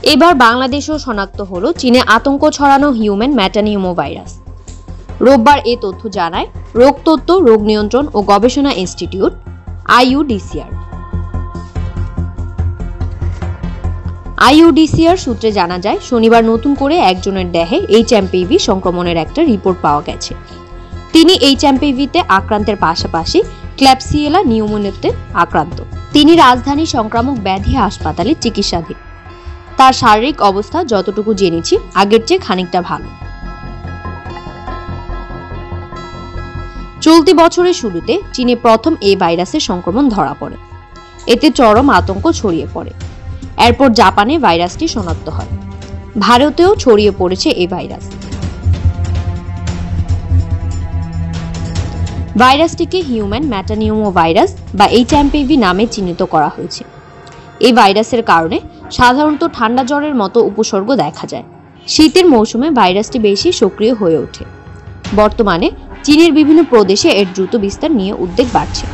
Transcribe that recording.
এবার বাংলাদেশেও শনাক্ত হলো চীনে আতঙ্ক ছড়ানো হিউম্যান মেটানিউমো ভাইরাস। রোববার এ তথ্য জানায় রোগ তত্ত্ব, রোগ নিয়ন্ত্রণ ও গবেষণা ইনস্টিটিউট IUDCR। IUDCR সূত্রে জানা যায়, শনিবার নতুন করে একজনের দেহে HMPV সংক্রমণের একটা রিপোর্ট পাওয়া গেছে। তিনি HMPV-তে আক্রান্তের পাশাপাশি ক্ল্যাবসিয়েলা নিউমোনিয়াতে আক্রান্ত। তিনি রাজধানী সংক্রামক ব্যাধি হাসপাতালে চিকিৎসাধীন। তার শারীরিক অবস্থা যতটুকু জেনেছি আগের চেয়ে খানিকটা ভালো। চলতি বছরের শুরুতে চীনে প্রথম এই ভাইরাসের সংক্রমণ ধরা পড়ে। এতে চরম আতঙ্ক ছড়িয়ে পড়ে। এরপর জাপানে ভাইরাসটি শনাক্ত হয়। ভারতেও ছড়িয়ে পড়েছে এই ভাইরাস। ভাইরাসটিকে হিউম্যান মেটানিউমো ভাইরাস বা HMPV নামে চিহ্নিত করা হয়েছে। এই ভাইরাসের কারণে সাধারণত ঠান্ডা জ্বরের মতো উপসর্গ দেখা যায়। শীতের মৌসুমে ভাইরাসটি বেশি সক্রিয় হয়ে ওঠে। বর্তমানে চীনের বিভিন্ন প্রদেশে এর দ্রুত বিস্তার নিয়ে উদ্বেগ বাড়ছে।